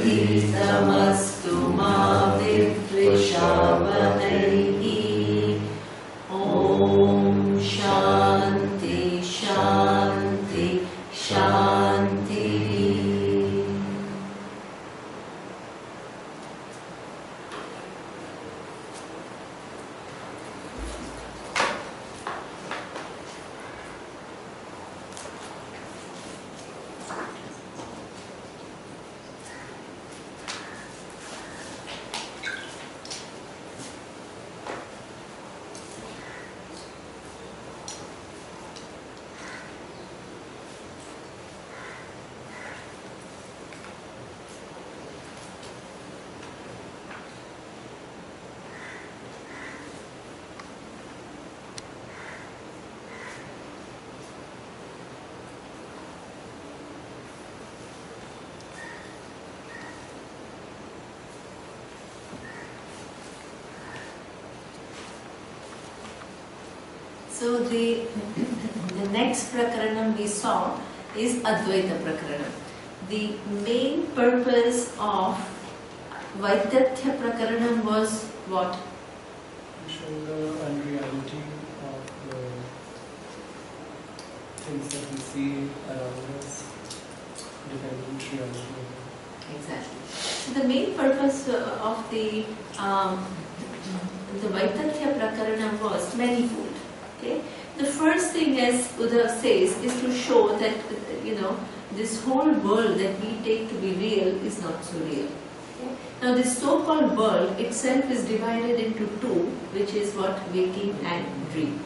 प्रथितमस्तु मा विद्विषावहैः। ॐ शान्ति शान्ति शान्तिः। So the next prakaranam we saw is Advaita Prakaranam. The main purpose of Vaidyathya Prakaranam was what? To show the unreality of the things that we see around us, dependent reality. Exactly. So the main purpose of the Vaidyathya Prakaranam was manifold. Okay? The first thing, as Uddhav says, is to show that this whole world that we take to be real is not so real. Okay? Now this so-called world itself is divided into two, which is what? Waking and dream.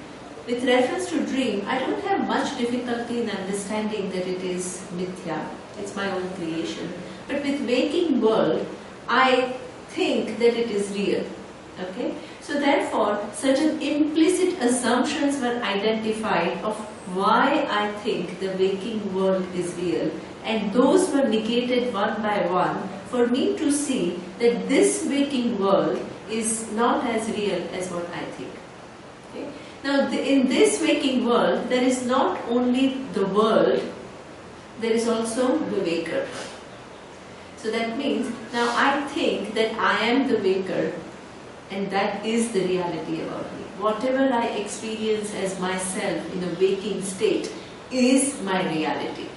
With reference to dream, I don't have much difficulty in understanding that it is mithya. It's my own creation. But with waking world, I think that it is real. Okay? So therefore, certain implicit assumptions were identified of why I think the waking world is real, and those were negated one by one for me to see that this waking world is not as real as what I think. Okay? Now in this waking world, there is not only the world, there is also the waker. So that means, now I think that I am the waker, and that is the reality about me. Whatever I experience as myself in a waking state is my reality.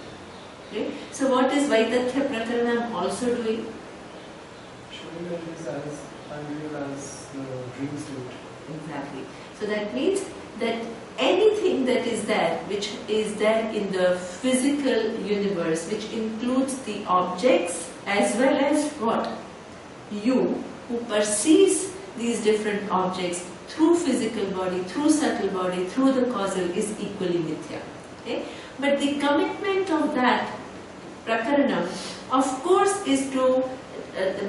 Okay? So what is Vaidyathya Prakaranam also doing? Showing that it is as unreal as the dream state. Exactly. So that means that anything that is there, which is there in the physical universe, which includes the objects as well as what? You, who perceives these different objects through physical body, through subtle body, through the causal, is equally mithya. Okay? But the commitment of that prakaranam, of course, is to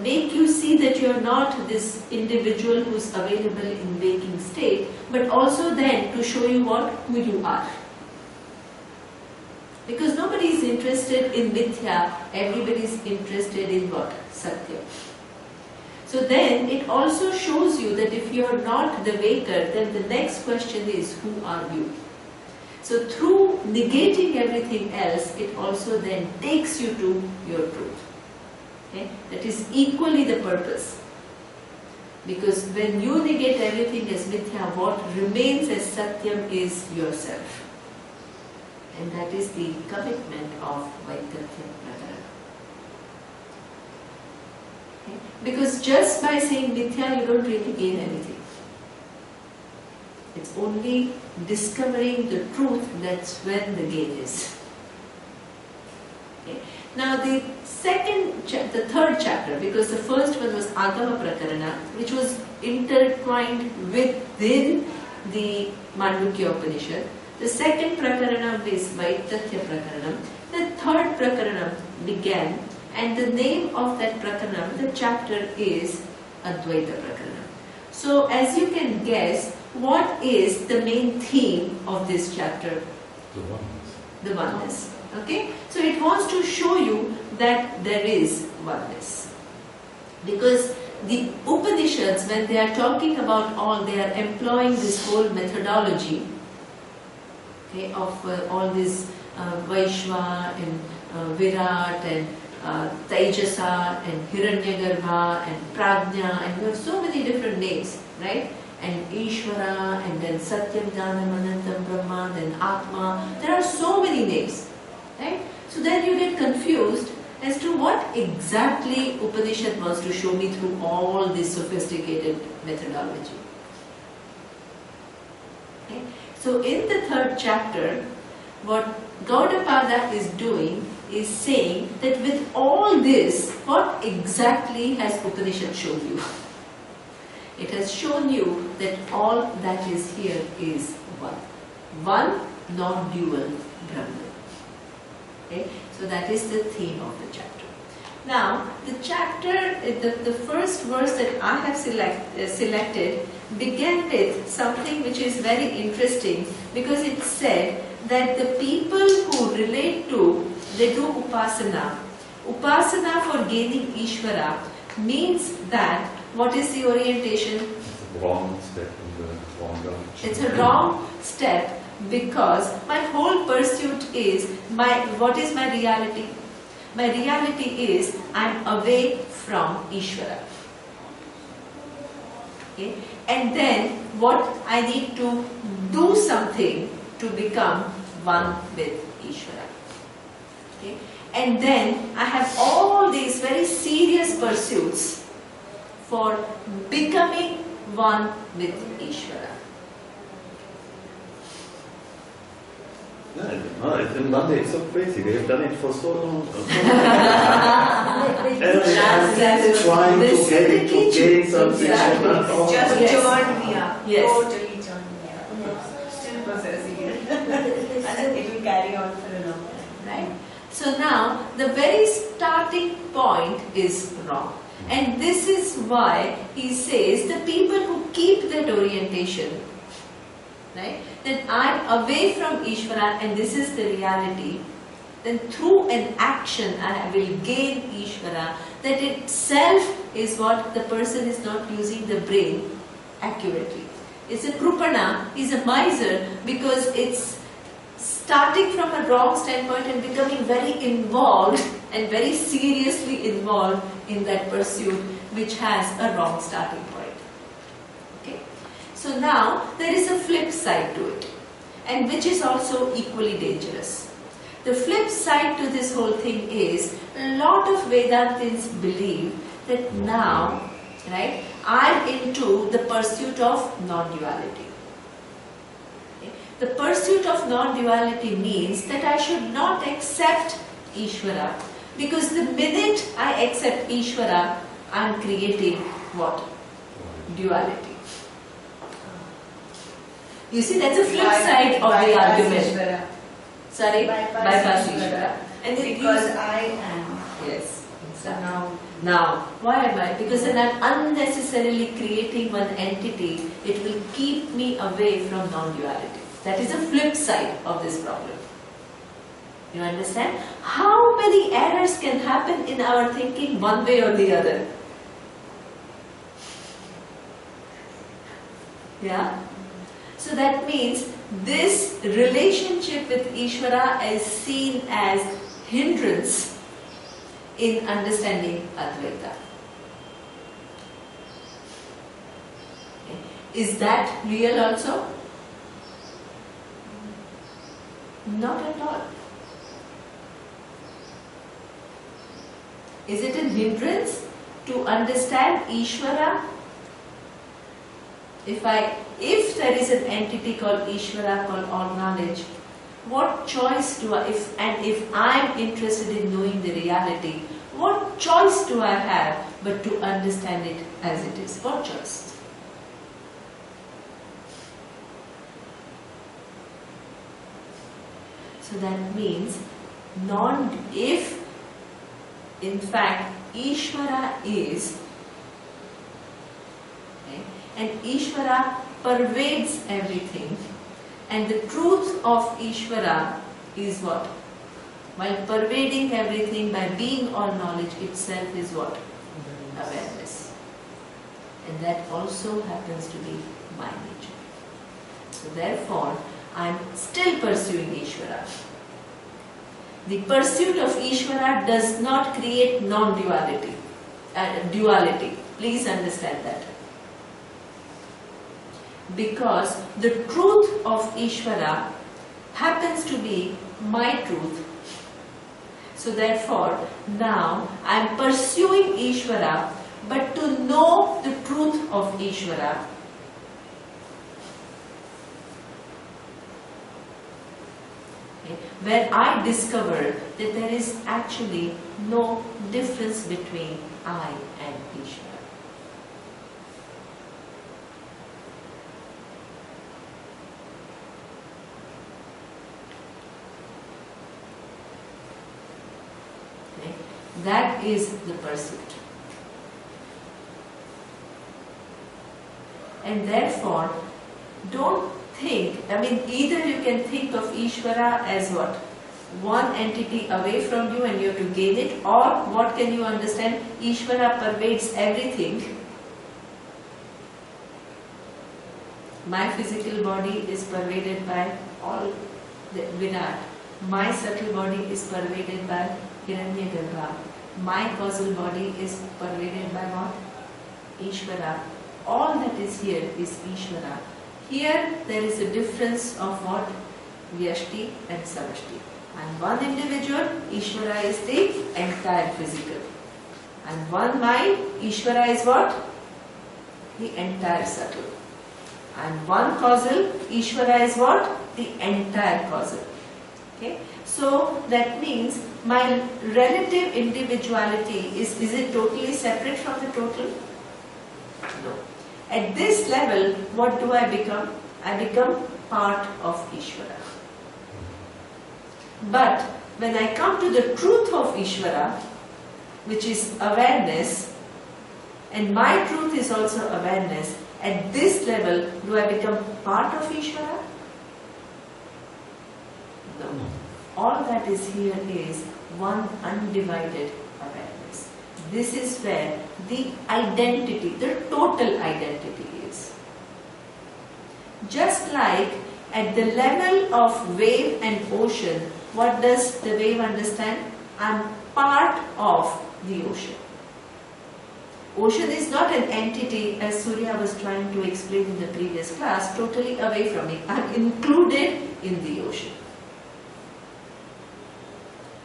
make you see that you are not this individual who is available in waking state, but also then to show you who you are. Because nobody is interested in mithya, everybody is interested in what? Satya. So then it also shows you that if you are not the waker, then the next question is, who are you? So through negating everything else, it also then takes you to your truth. Okay? That is equally the purpose. Because when you negate everything as mithya, what remains as satyam is yourself. And that is the commitment of Vaidyathya Prakaranam. Because just by saying mithya, you don't really gain anything. It's only discovering the truth, that's when the gain is. Okay. Now the third chapter, because the first one was Agama Prakarana, which was intertwined within the Mandukya Upanishad. The second Prakaranam is Vaidyathya Prakaranam. The third Prakaranam began, and the name of that Prakaranam, the chapter, is Advaita Prakaranam. So as you can guess, what is the main theme of this chapter? The oneness. The oneness. Okay? So it wants to show you that there is oneness. Because the Upanishads, when they are talking about all, they are employing this whole methodology, okay, of all this Vaishva and Virat and Tejasa and Hiranyagarbha and Prajna, and you have so many different names, right? And Ishvara, and then Satyam, Jnanam, Anantam, Brahma, then Atma. There are so many names, right? So then you get confused as to what exactly Upanishad wants to show me through all this sophisticated methodology. Okay? So in the third chapter, what Gaudapada is doing is saying that with all this, what exactly has Upanishad shown you? It has shown you that all that is here is one. One non-dual Brahman. Okay? So that is the theme of the chapter. Now, the chapter, the first verse that I have selected began with something which is very interesting, because it said that the people who relate to, they do upasana. Upasana for gaining Ishvara means that, what is the orientation? It's a wrong step in the wrong direction. It's a wrong step, because my whole pursuit is, what is my reality? My reality is, I am away from Ishvara. Okay? And then what I need to do something to become one with Ishvara. Okay? And then I have all these very serious pursuits for becoming one with Ishvara. No, it's so crazy. We have done it for so long. That's Trying to gain something. Exactly. Just Yes. turned me up. Yes. Totally turned me up. Still processing it. And it will carry on for a long time. Right? So now, the very starting point is wrong. And this is why he says the people who keep that orientation, right, that I'm away from Ishvara and this is the reality, then through an action I will gain Ishvara. That itself is what the person is not using the brain accurately. It's a krupana, is a miser, because it's starting from a wrong standpoint and becoming very involved and very seriously involved in that pursuit which has a wrong starting point. Okay? So now there is a flip side to it, and which is also equally dangerous. The flip side to this whole thing is, a lot of Vedantins believe that now, right, I'm into the pursuit of non-duality. Okay? The pursuit of non-duality means that I should not accept Ishvara, because the minute I accept Ishvara, I'm creating what? Duality. You see, that's a flip side of the argument. Ishvara. Sorry? Bypass Ishvara. And then Because I am. yes. So now. Now, why am I? Because then I'm unnecessarily creating one entity. It will keep me away from non-duality. That is a flip side of this problem. You understand? How many errors can happen in our thinking one way or the other? Yeah? So that means this relationship with Ishvara is seen as hindrance in understanding Advaita. Okay. Is that real also? Not at all. Is it a hindrance to understand Ishvara? If there is an entity called Ishvara, called all knowledge, what choice do I, if I am interested in knowing the reality, what choice do I have but to understand it as it is? What choice? So that means if in fact Ishvara is, okay, and Ishvara pervades everything, and the truth of Ishvara is what? While pervading everything, by being all knowledge itself is what? Awareness. And that also happens to be my nature. So therefore, I am still pursuing Ishvara. The pursuit of Ishvara does not create non-duality, duality. Please understand that. Because the truth of Ishvara happens to be my truth. So therefore, now I am pursuing Ishvara, but to know the truth of Ishvara, where I discover that there is actually no difference between I and Ishvara. Okay? That is the pursuit. And therefore, don't think, either you can think of Ishvara as what? One entity away from you and you have to gain it, or what can you understand? Ishvara pervades everything. My physical body is pervaded by all the Virat. My subtle body is pervaded by Hiranyagarbha. My causal body is pervaded by what? Ishvara. All that is here is Ishvara. Here there is a difference of what? Vyashti and Samashti. And one individual, Ishvara is the entire physical. And one mind, Ishvara is what? The entire subtle. And one causal, Ishvara is what? The entire causal. Okay? So that means my relative individuality is it totally separate from the total? No. At this level, what do I become? I become part of Ishvara. But when I come to the truth of Ishvara, which is awareness, and my truth is also awareness, at this level, do I become part of Ishvara? No. All that is here is one undivided awareness. This is where the identity, the total identity is. Just like at the level of wave and ocean, what does the wave understand? I am part of the ocean. Ocean is not an entity, as Surya was trying to explain in the previous class, totally away from it. I am included in the ocean.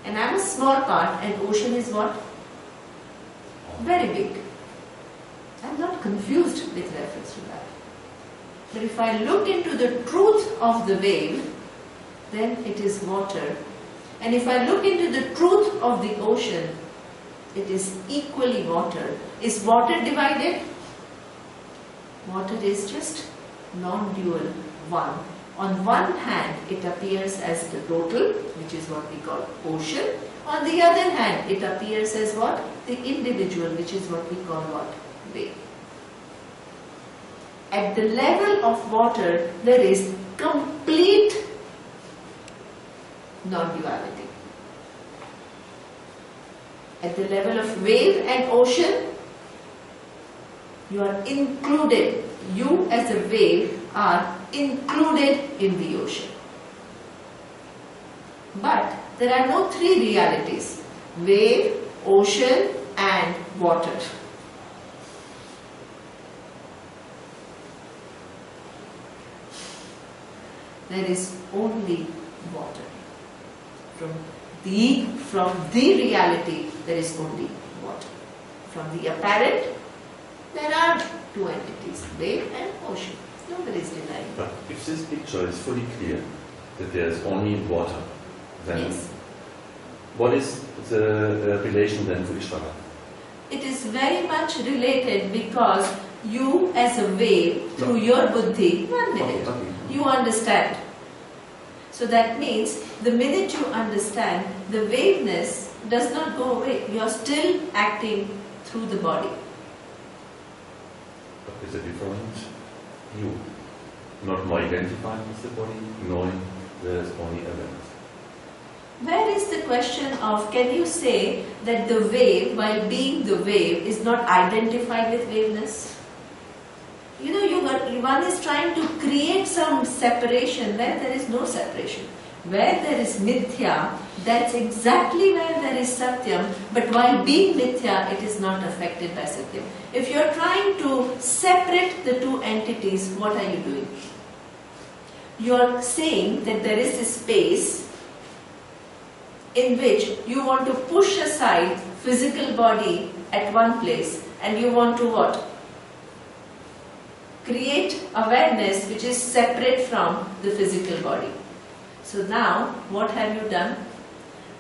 And I am a small part, and ocean is what? Very big. I am not confused with reference to that. But if I look into the truth of the wave, then it is water. And if I look into the truth of the ocean, it is equally water. Is water divided? Water is just non-dual, one. On one hand, it appears as the total, which is what we call ocean. On the other hand, it appears as what? The individual, which is what we call what? Wave. At the level of water, there is complete non-duality. At the level of wave and ocean, you are included. You as a wave are included in the ocean. But there are no three realities: wave, ocean and water. There is only water. From the reality, there is only water. From the apparent, there are two entities, wave and ocean. Nobody is denying. But if this picture is fully clear, that there is only water, then Yes. what is the relation then to Ishvara? It is very much related because you as a wave, through your buddhi, one minute, you understand. So that means the minute you understand, the waveness does not go away. You are still acting through the body. But is a different you, not more identified with the body, knowing there is only awareness. Where is the question of, can you say that the wave, while being the wave, is not identified with waveness? You know, one is trying to create some separation where there is no separation. Where there is mithya, that's exactly where there is satyam, but while being mithya, it is not affected by satyam. If you are trying to separate the two entities, what are you doing? You are saying that there is a space in which you want to push aside physical body at one place, and you want to what? Create awareness which is separate from the physical body. So now, what have you done?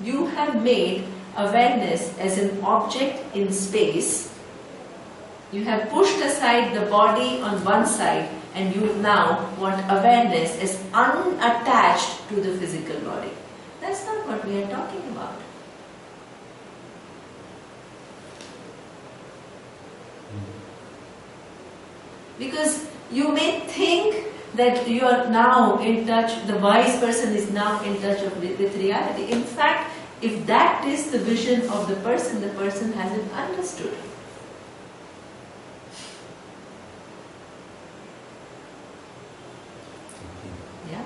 You have made awareness as an object in space. You have pushed aside the body on one side, and you now want awareness as unattached to the physical body. That's not what we are talking about. Because you may think that you are now in touch, the wise person is now in touch with reality. In fact, if that is the vision of the person hasn't understood. Yeah?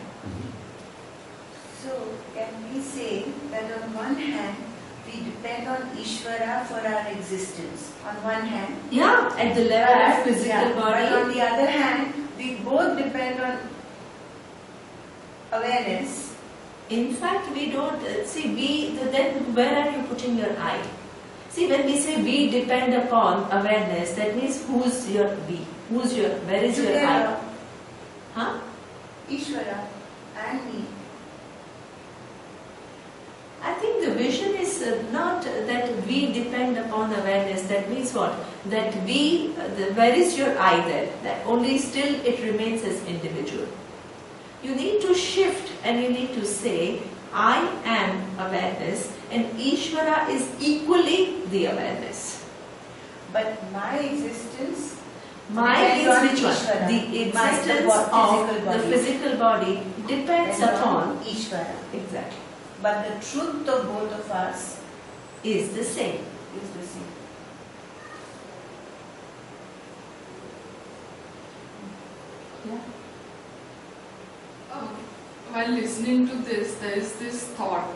So, can we say that on one hand, we depend on Ishvara for our existence? On one hand. Yeah, at the level of physical body. But on the other hand, we both depend on awareness. In fact, we don't, then where are you putting your eye? See, when we say we depend upon awareness, that means who's your we? Where is your eye? Huh? Ishvara and me. I think the vision is not that we depend upon awareness. That means what? That where is your I there? That only still it remains as individual. You need to shift and you need to say, I am awareness and Ishvara is equally the awareness. But my existence My depends on is which one? Ishvara. The My existence of body. the physical body depends upon Ishvara. exactly. But the truth of both of us Is the same. is the same. Yeah. While listening to this, there is this thought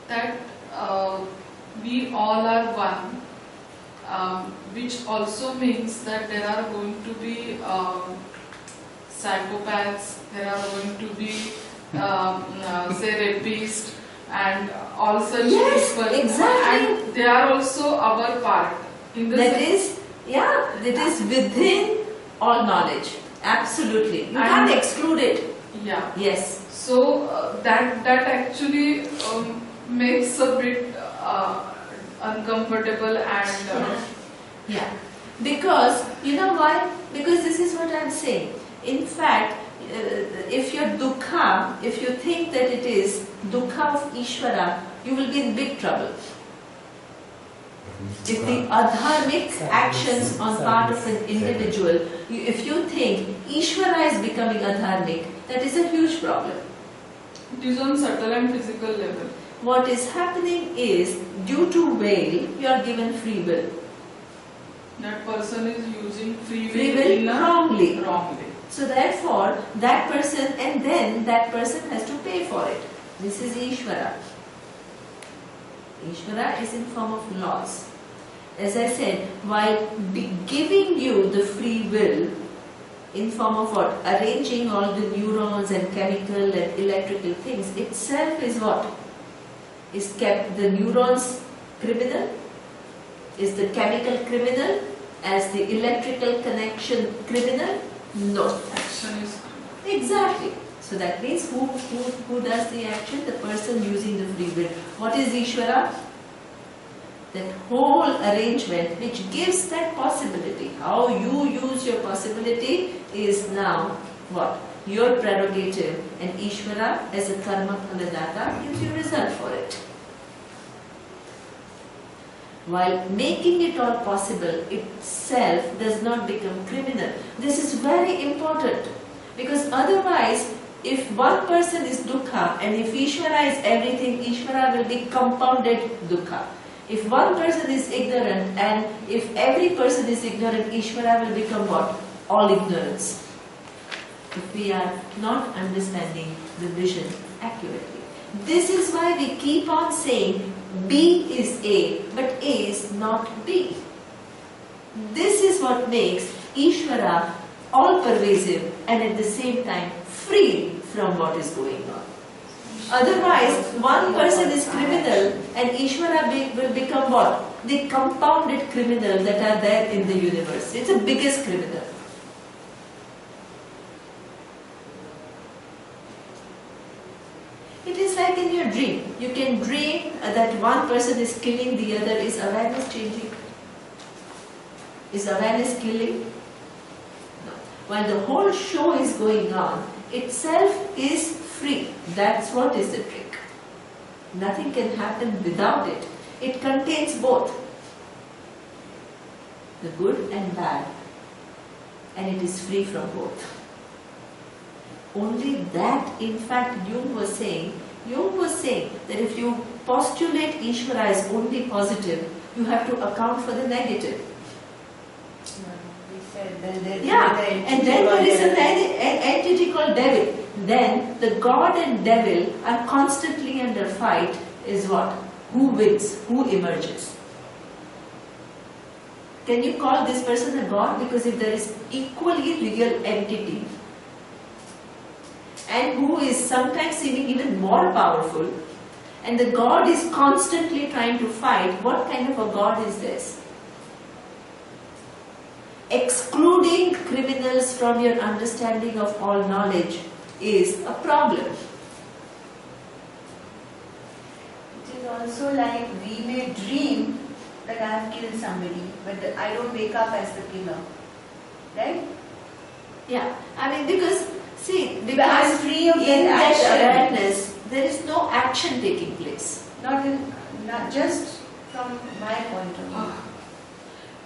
that we all are one, which also means that there are going to be psychopaths, there are going to be say rapists and all such Yes, people, exactly. and they are also our part. In the That sense- that is within all knowledge. Absolutely. You can't exclude it. yeah. Yes. So that actually makes a bit uncomfortable and Yeah. Because, you know why? Because this is what I'm saying. In fact, if you're dukkha, if you think that it is dukkha of Ishvara, you will be in big trouble. If the adharmic actions on part of an individual, if you think Ishvara is becoming adharmic, that is a huge problem. it is on subtle and physical level. What is happening is, due to veil, you are given free will. That person is using free Free will will in a wrongly. wrong way. So therefore, that person, and then that person has to pay for it. This is Ishvara. Ishvara is in form of laws. As I said, while giving you the free will, in form of what? Arranging all the neurons and chemical and electrical things, itself is what? Is kept the neurons criminal? Is the chemical criminal? As the electrical connection criminal? No. Action is Exactly. So that means who does the action? The person using the free will. What is Ishvara? That whole arrangement which gives that possibility. How you use your possibility is now what? Your prerogative, and Ishvara as a karma phaladata gives you result for it. While making it all possible itself does not become criminal. This is very important, because otherwise, if one person is dukkha and if Ishvara is everything, Ishvara will be compounded dukkha. If one person is ignorant and if every person is ignorant, Ishvara will become what? All ignorance. If we are not understanding the vision accurately. This is why we keep on saying B is A, but A is not B. This is what makes Ishvara all-pervasive and at the same time free from what is going on. Otherwise, one person is criminal and Ishvara will become what? The compounded criminal that are there in the universe. It's the biggest criminal. It is like in your dream. You can dream that one person is killing the other. Is awareness changing? Is awareness killing? No. While the whole show is going on, itself is free. That's what is the trick. Nothing can happen without it. It contains both the good and bad, and it is free from both. Only that, in fact, Jung was saying that if you postulate Ishvara as only positive, you have to account for the negative. We said then there is And then there is an entity called devil. Then the God and devil are constantly under fight. Is what? Who wins? Who emerges? Can you call this person a God? Because if there is equally real entity and who is sometimes seeming even more powerful, and the God is constantly trying to fight, what kind of a God is this? Excluding criminals from your understanding of all knowledge is a problem. It is also like we may dream that I have killed somebody, but I don't wake up as the killer. Right? Yeah, I mean because I'm because free of in that that action. awareness there is no action taking place. Not just from my point of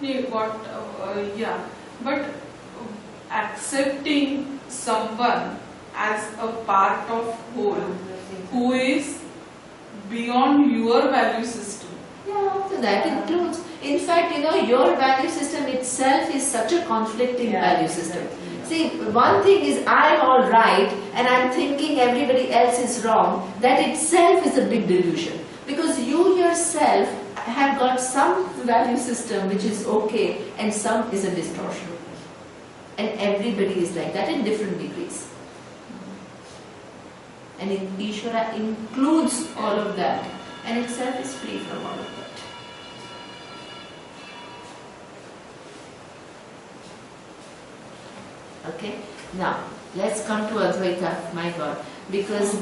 view. But accepting someone as a part of whole who is beyond your value system. Yeah, so that includes, in fact, your value system itself is such a conflicting value system. See, one thing is I'm all right and I'm thinking everybody else is wrong. That itself is a big delusion. Because you yourself have got some value system which is okay and some is a distortion. And everybody is like that in different degrees. And Ishvara includes all of that and itself is free from all of that. Okay, now let's come to Advaita, my God, because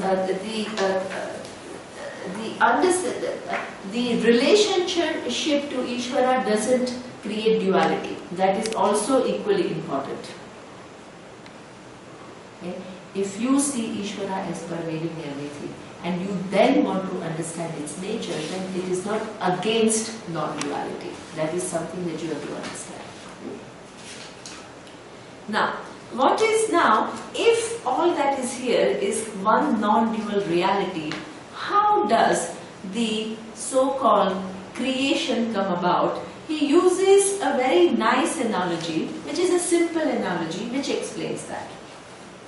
the relationship to Ishvara doesn't create duality. That is also equally important. Okay? If you see Ishvara as pervading everything and you then want to understand its nature, then it is not against non-duality. That is something that you have to understand. Now, what is now, if all that is here is one non-dual reality, how does the so-called creation come about? He uses a very nice analogy, which is a simple analogy, which explains that.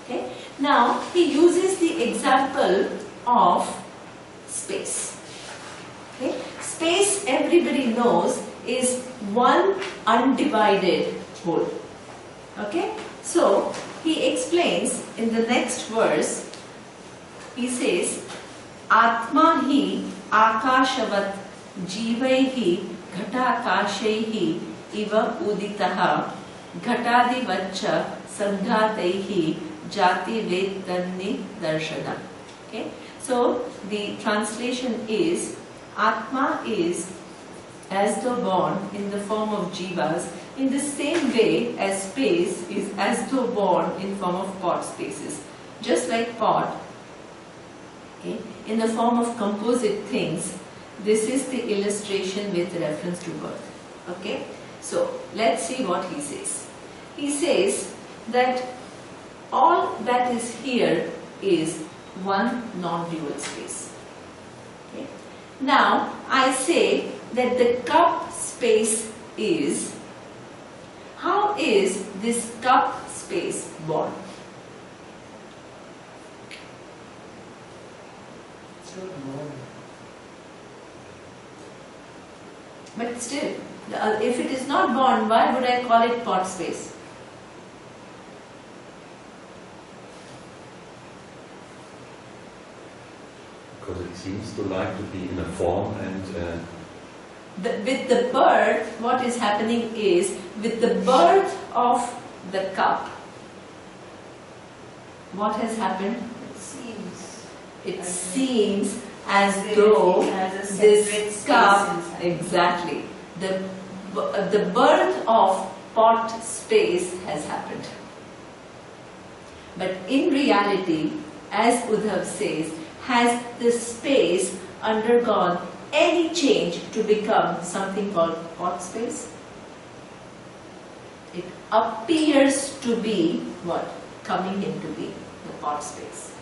Okay? Now, he uses the example of space. Okay? Space, everybody knows, is one undivided whole. Okay? So, he explains in the next verse, he says, Atma hi akashavat jivaihi ghatakashaihi iva uditaha ghatadivaccha samdhataihi jati vedanni darshana. Okay? So, the translation is, Atma is as though born in the form of jivas, in the same way as space is as though born in form of pot spaces. Just like pot, okay, in the form of composite things, this is the illustration with reference to birth. Okay, so let's see what he says. He says that all that is here is one non-dual space. Okay. Now I say that the cup space is, how is this cup space born? sure born. But still, if it is not born, why would I call it pot space? Because it seems to like to be in a form and With the birth, what is happening is, with the birth of the cup, what has happened? It seems. It seems as As if though it has a separate this space cup, inside. exactly, the birth of pot space has happened. But in reality, as Uddhav says, has this space undergone any change to become something called pot space? It appears to be what? Coming into being, the pot space.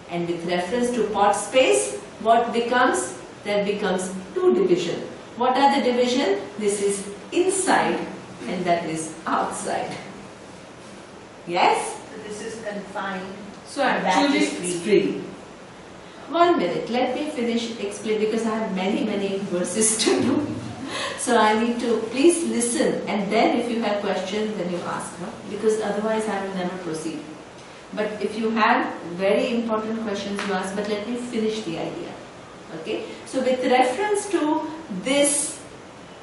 And with reference to pot space, what becomes? There becomes two divisions. What are the divisions? This is inside and that is outside. Yes? So this is confined. So and that actually, is It's free. free. 1 minute, let me finish explain because I have many verses to do. So I need to, please listen and then if you have questions then you ask, no? Because otherwise I will never proceed. But if you have very important questions you ask, but let me finish the idea. Okay? So with reference to this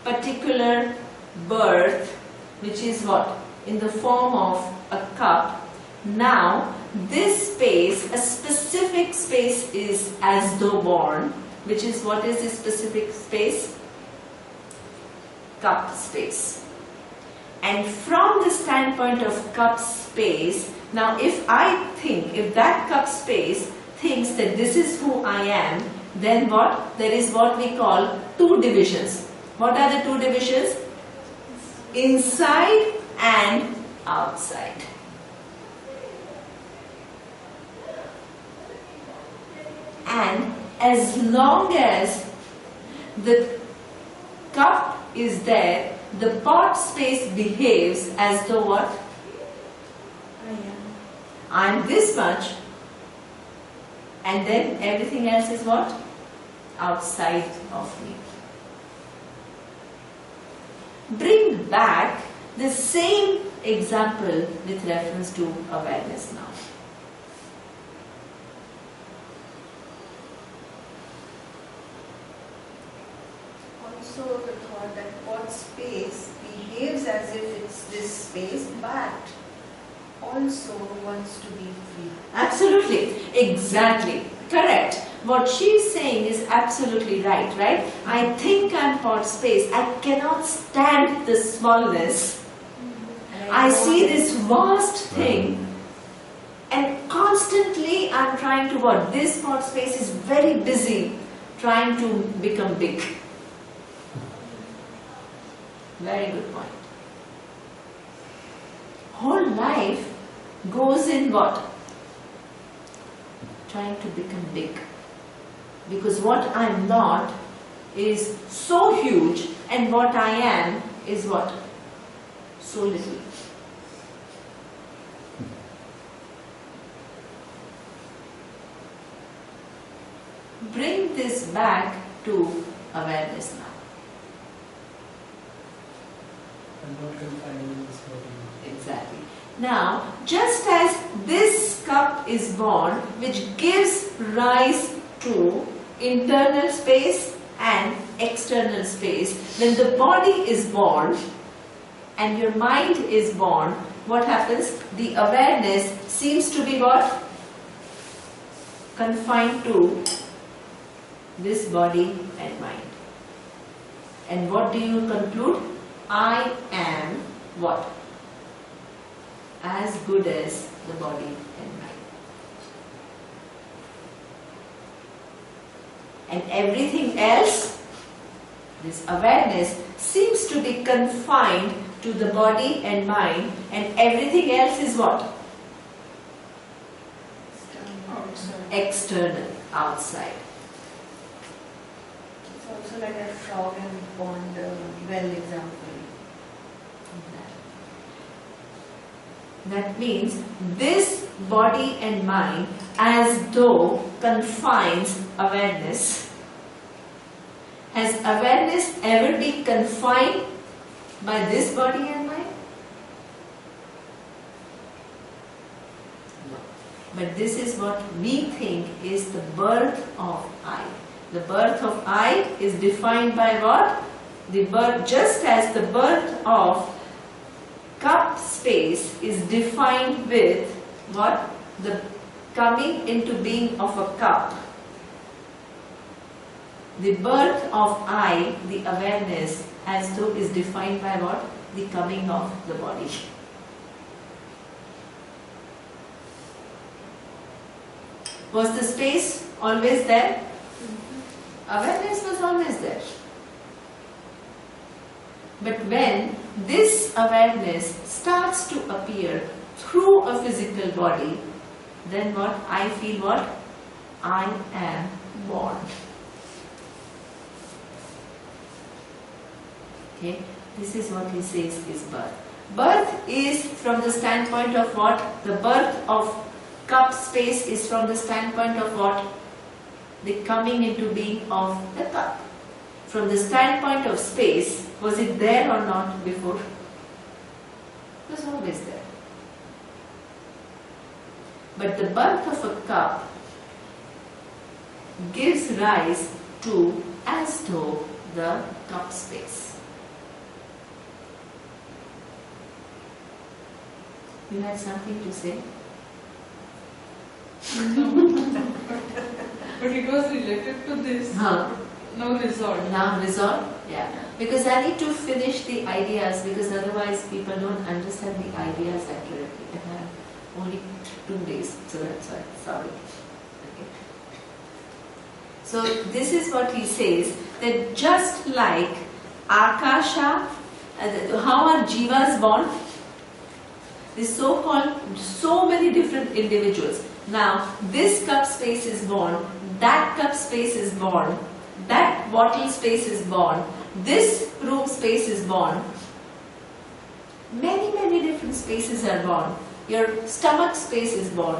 particular birth, which is what? In the form of a cup, now this space, a specific space is as though born, which is what is this specific space? Cup space. And from the standpoint of cup space, now if I think, if that cup space thinks that this is who I am, then what? There is what we call two divisions. What are the two divisions? Inside and outside. And as long as the cup is there, the pot space behaves as though what? I am this much, and then everything else is what? Outside of me. Bring back the same example with reference to awareness now. Also the thought that what space behaves as if it's this space, but also wants to be free. Absolutely, exactly, correct. What she is saying is absolutely right, right? I think I'm pot space. I cannot stand the smallness. And I know see that- this vast thing and constantly I'm trying to what? This pot space is very busy trying to become big. Very good point. Whole life goes in what? Trying to become big. Because what I'm not is so huge and what I am is what? So little. Bring this back to awareness now. I'm not confining this body. Exactly. Now, just as this cup is born, which gives rise to internal space and external space, when the body is born and your mind is born, what happens? The awareness seems to be what? Confined to this body and mind. And what do you conclude? I am what? As good as the body and mind. And everything else, this awareness seems to be confined to the body and mind, and everything else is what? External, outside. It's also like a frog and pond well example. That means this body and mind as though confines awareness. Has awareness ever been confined by this body and mind? No. But this is what we think is the birth of I. The birth of I is defined by what? The birth, just as the birth of cup space is defined with what? The coming into being of a cup. The birth of I, the awareness, as though is defined by what? The coming of the body. Was the space always there? Awareness was always there. But when this awareness starts to appear through a physical body, then what? I feel what? I am born. Okay, this is what he says is birth. Birth is from the standpoint of what? The birth of cup space is from the standpoint of what? The coming into being of the cup. From the standpoint of space, was it there or not before? It was always there. But the birth of a cup gives rise to as though the cup space. You had something to say? But it was related to this. No result. Now resolve? Yeah. Because I need to finish the ideas, because otherwise people don't understand the ideas accurately. And I have only 2 days, so that's why. Sorry. Okay. So this is what he says, that just like Akasha, how are jivas born? The so-called, so many different individuals. Now, this cup space is born, that cup space is born, that bottle space is born, this room space is born. Many, many different spaces are born. Your stomach space is born.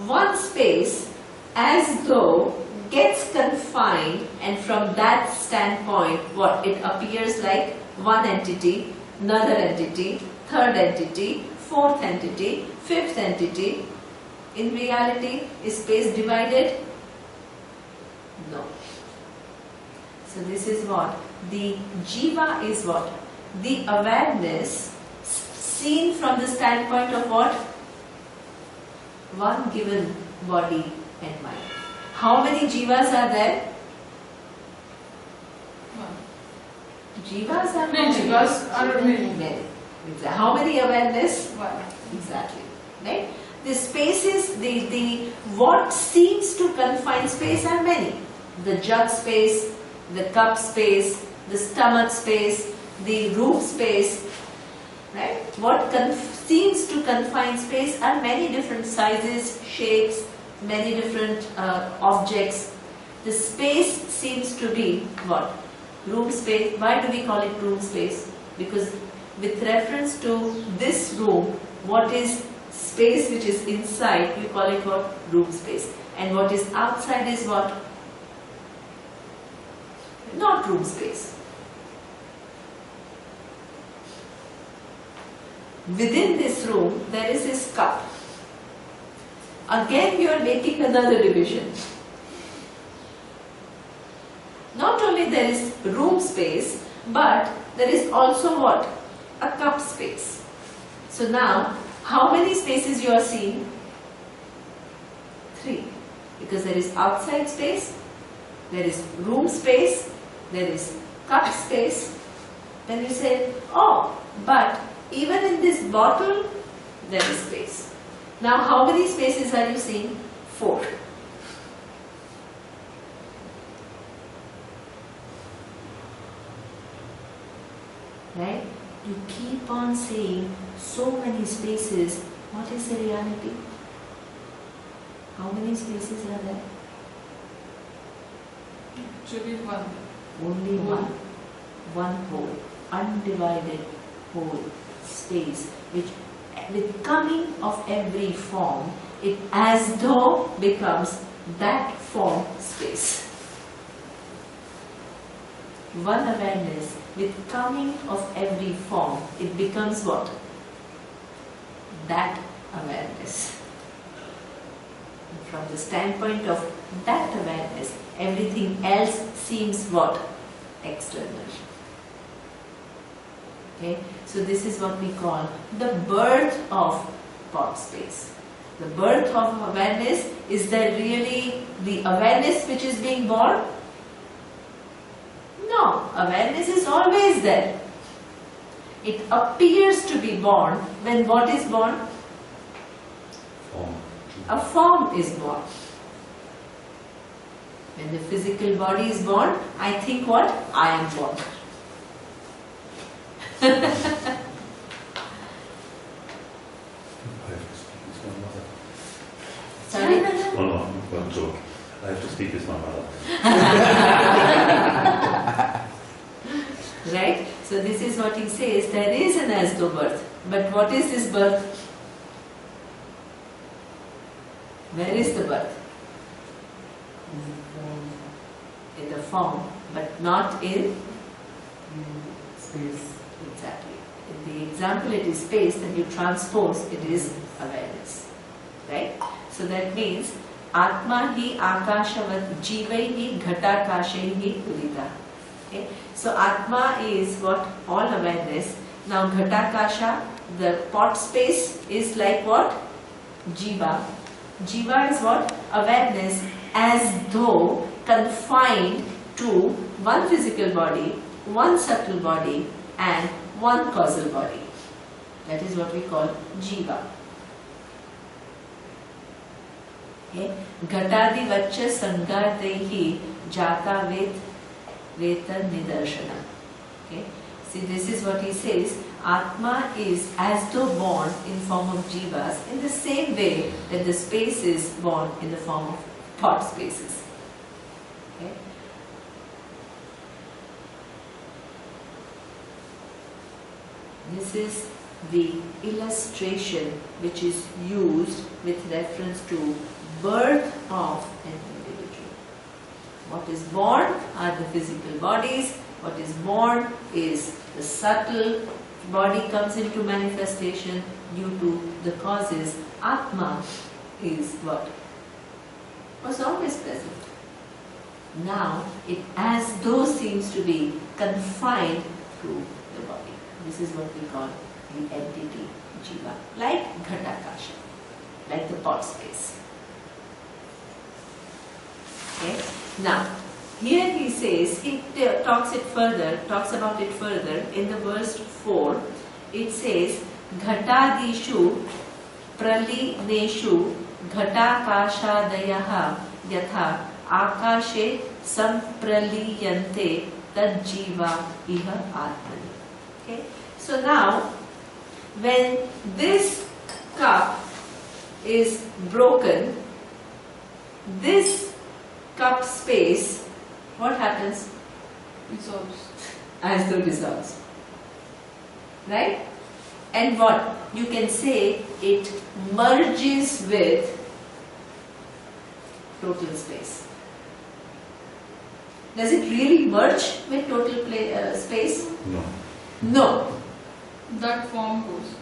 One space, as though, gets confined, and from that standpoint, what? It appears like one entity, another entity, third entity, fourth entity, fifth entity. In reality, is space divided? No. So this is what? The jiva is what? The awareness seen from the standpoint of what? One given body and mind. How many jivas are there? Jivas are Many jivas are many. Many. Exactly. How many awareness? One. Exactly. Right? The spaces, the what seems to confine space are many. The jug space, the cup space, the stomach space, the room space. Right? What seems to confine space are many different sizes, shapes, many different objects. The space seems to be what? Room space. Why do we call it room space? Because with reference to this room, what is space which is inside, you call it what? Room space. And what is outside is what? Not room space. Within this room, there is this cup. Again, you are making another division. Not only there is room space, but there is also what? A cup space. So now, how many spaces you are seeing? 3. Because there is outside space, there is room space, there is cup space. Then you say, oh, but even in this bottle, there is space. Now, how many spaces are you seeing? 4. Right? You keep on seeing so many spaces. What is the reality? How many spaces are there? Actually one. Only one. One whole, undivided whole space, which with coming of every form, it as though becomes that form space. One awareness with coming of every form, it becomes what? That awareness. From the standpoint of that awareness, everything else seems what? External. Okay, so this is what we call the birth of pot space. The birth of awareness, is there really the awareness which is being born? No, awareness is always there. It appears to be born when what is born? Form. A form is born. When the physical body is born, I think what? I am born. I have to speak with my mother. Sorry? Oh no, one joke. I have to speak with my mother. Right? So this is what he says, there is an as though birth. But what is this birth? Where is the birth? In the form, but not in Space. exactly. In the example it is space, then you transpose, it is awareness. Right? So that means Atma hi akashavat jivaihi ghatakashaihi udita. Okay? So Atma is what? All awareness. Now ghatakasha, the pot space is like what? Jiva. Jiva is what? Awareness as though confined to one physical body, one subtle body and one causal body. That is what we call Jiva. Okay? Ghatadi vaccha sangartehi jata veta nidarshana. Okay? See, this is what he says. Atma is as though born in form of jivas in the same way that the space is born in the form of thought spaces. Okay? This is the illustration which is used with reference to birth of an individual. What is born are the physical bodies. What is born is the subtle body comes into manifestation due to the causes. Atma is what? Was always present. Now it as though seems to be confined through the body. This is what we call the entity Jiva, like Ghatakasha, like the pot space. Okay? Now, here he says, he talks about it further in the verse 4. It says, Ghatadishu pralineshu ghatakashadayaha yatha akashe sampraliyante tadjiva iha atmani. Okay? So now, when this cup is broken, this cup space, what happens? Dissolves. As though dissolves. Right? And what? You can say it merges with total space. Does it really merge with total space? No. No. That form goes.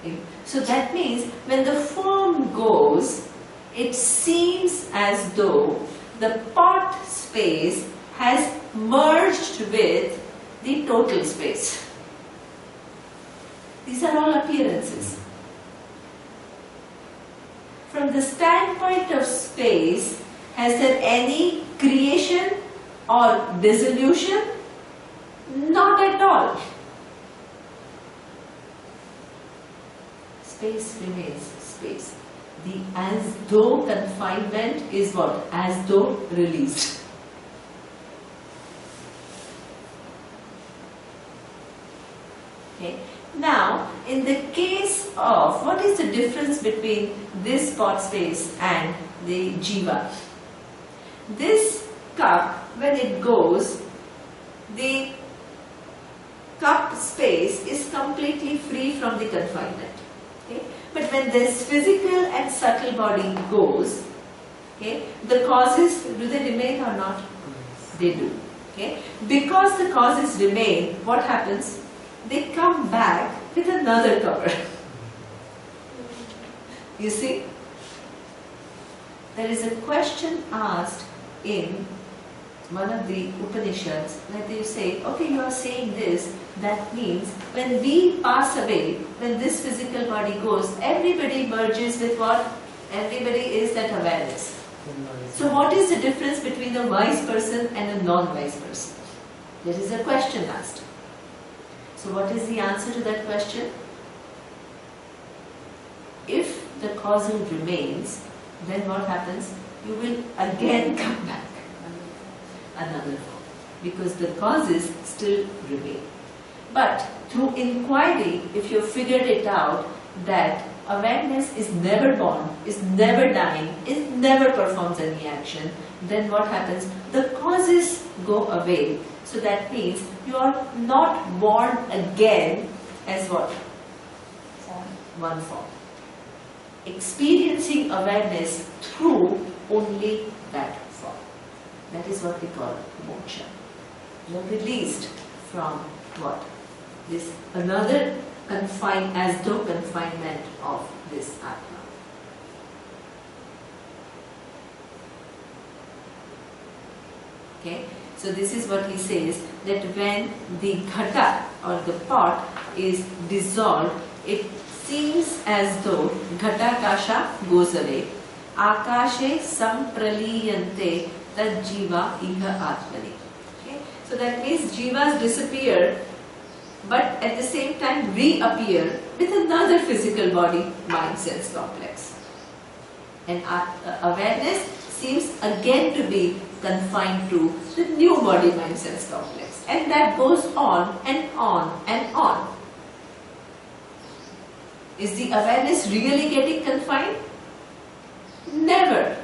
Okay. So that means when the form goes, it seems as though the pot space has merged with the total space. These are all appearances. From the standpoint of space, has there any creation or dissolution? Not at all. Space remains space. The as though confinement is what? As though released. Okay. Now, in the case of, what is the difference between this pot space and the jiva? This cup, when it goes, the cup space is completely free from the confinement. Okay? But when this physical and subtle body goes, okay, the causes, do they remain or not? They do. Okay? Because the causes remain, what happens? They come back with another cover. You see? There is a question asked in one of the Upanishads that they say, okay, you are saying this, that means when we pass away, when this physical body goes, everybody merges with what? Everybody is that awareness. So what is the difference between a wise person and a non-wise person? There is a question asked. So what is the answer to that question? If the causal remains, then what happens? You will again come back. Another form. Because the causes still remain. But through inquiry, if you figured it out that awareness is never born, is never dying, it never performs any action, then what happens? The causes go away. So that means you are not born again as what? One form. Experiencing awareness through only that form. That is what we call moksha. You are released from what? This another as though confinement of this Atma. Okay, so this is what he says, that when the ghata or the pot is dissolved, it seems as though ghatakasha goes away. Akashe sampraliyante tad jiva iha atmani. Okay, so that means jivas disappear, but at the same time reappear with another physical body, mind, sense complex. And awareness seems again to be confined to the new body, mind, sense complex. And that goes on and on and on. Is the awareness really getting confined? Never.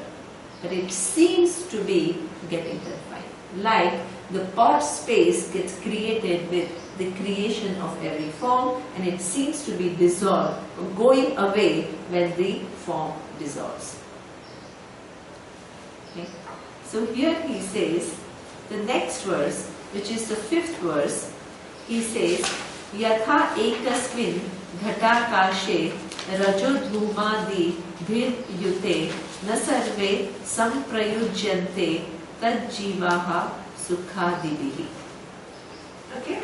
But it seems to be getting confined. Like the pot space gets created with the creation of every form, and it seems to be dissolved, going away when the form dissolves. Okay. So here he says, the next verse, which is the 5th verse, he says, Yatha ekasmin ghatakashe rajodhumadi bhir yute na sarve samprayujyante tad jivaha sukhadibihi. Okay,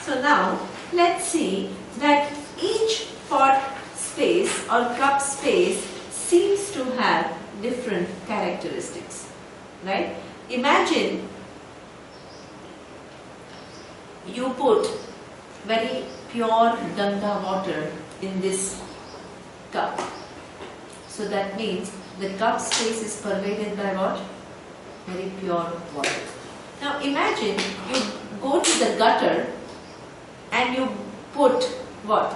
so now let's see that each pot space or cup space seems to have different characteristics, right? Imagine you put very pure Ganga water in this cup. So that means the cup space is pervaded by what? Very pure water. Now imagine you go to the gutter and you put what?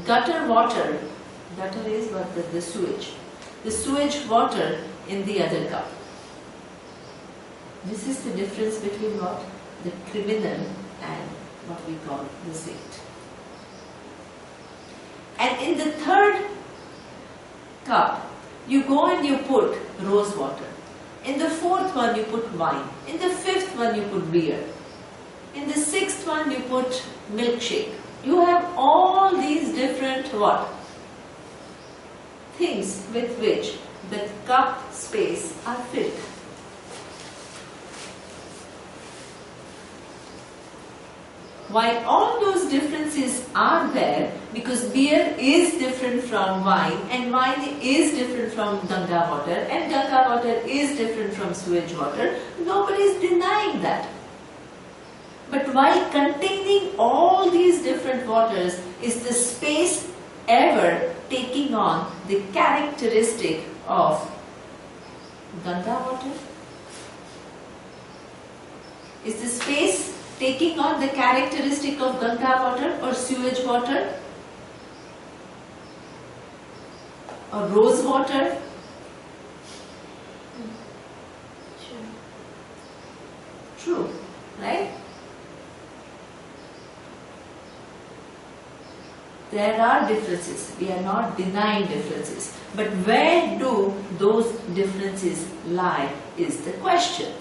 Gutter water. Gutter is what? The sewage. The sewage water in the other cup. This is the difference between what? The criminal and what we call the saint. And in the 3rd cup, you go and you put rose water. In the 4th one, you put wine. In the 5th one, you put beer. In the 6th one, you put milkshake. You have all these different what? Things with which the cup space are filled. While all those differences are there, because beer is different from wine, and wine is different from Ganga water, and Ganga water is different from sewage water, nobody is denying that. But while containing all these different waters, is the space ever taking on the characteristic of Ganga water? Is the space taking on the characteristic of Ganga water or sewage water or rose water? True, right? there are differences. We are not denying differences. But where do those differences lie is the question.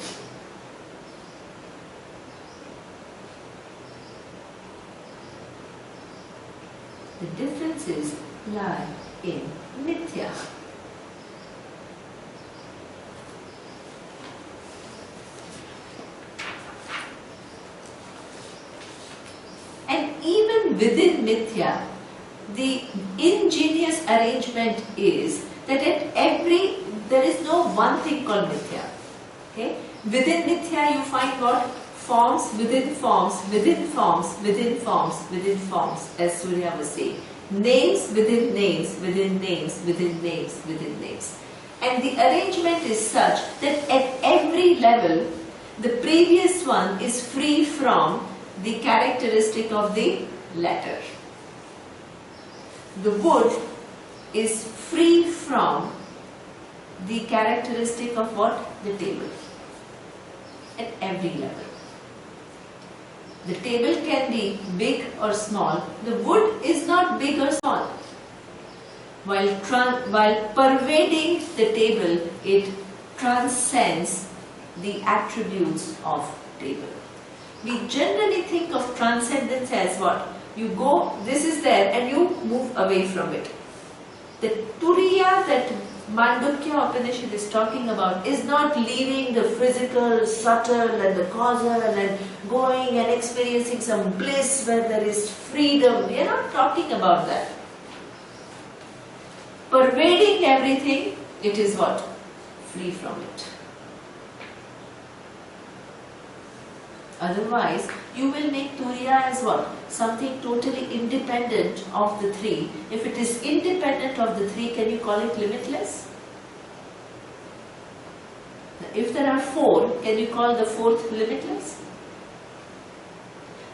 The differences lie in mithya. And even within mithya, the ingenious arrangement is that there is no one thing called mithya. Okay? Within mithya you find what? Forms within forms, within forms, within forms, within forms, as Surya was saying. Names within names, within names, within names, within names. And the arrangement is such that at every level, the previous one is free from the characteristic of the letter. The wood is free from the characteristic of what? The table. At every level. The table can be big or small. The wood is not big or small. While pervading the table, it transcends the attributes of table. We generally think of transcendence as what? You go, this is there, and you move away from it. The turiya that Mandukya Upanishad is talking about is not leaving the physical, subtle and the causal and going and experiencing some bliss where there is freedom. We are not talking about that. Pervading everything, it is what? Free from it. Otherwise, you will make turiya as what? Something totally independent of the three. If it is independent of the three, can you call it limitless? If there are four, can you call the fourth limitless?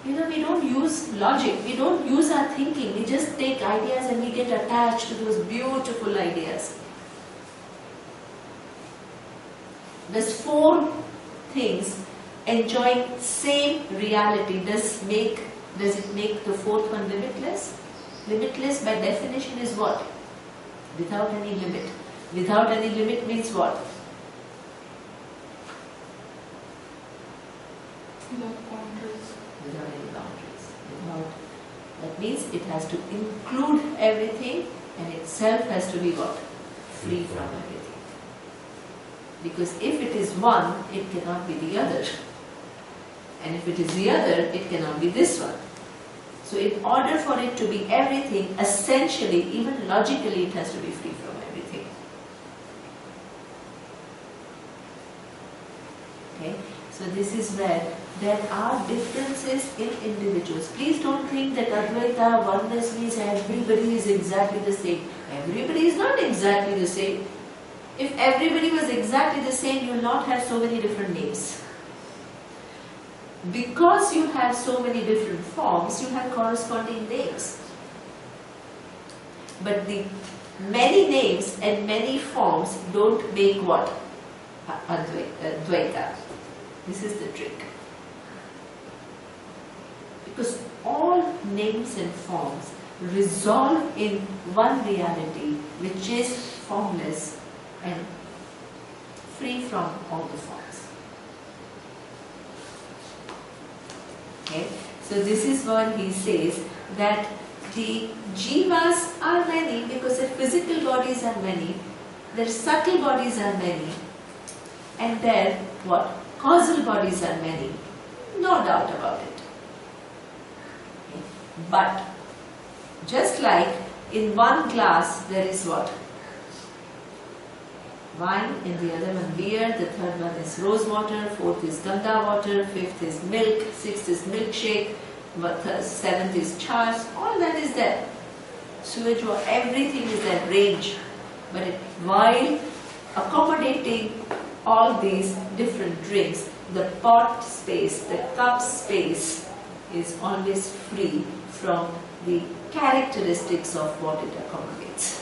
You know, we don't use logic, we don't use our thinking, we just take ideas and we get attached to those beautiful ideas. There's four things enjoying same reality. Does it make the fourth one limitless? Limitless by definition is what? Without any limit. Without any limit means what? Without boundaries. Without any boundaries. That means it has to include everything and itself has to be what? Free from everything. Because if it is one, it cannot be the other. And if it is the other, it cannot be this one. So in order for it to be everything, essentially, even logically, it has to be free from everything. Okay? So this is where there are differences in individuals. Please don't think that Advaita, oneness means everybody is exactly the same. Everybody is not exactly the same. If everybody was exactly the same, you will not have so many different names. Because you have so many different forms, you have corresponding names. But the many names and many forms don't make what? Advaita. This is the trick. Because all names and forms resolve in one reality, which is formless and free from all the forms. Okay? So this is what he says, that the jivas are many because their physical bodies are many, their subtle bodies are many, and their what? Causal bodies are many. No doubt about it. Okay? But just like in one glass there is what? Wine, in the other one beer, the third one is rose water, fourth is ganda water, fifth is milk, sixth is milkshake, seventh is chas, all that is there. Sewage water, everything is there, range. But while accommodating all these different drinks, the pot space, the cup space is always free from the characteristics of what it accommodates.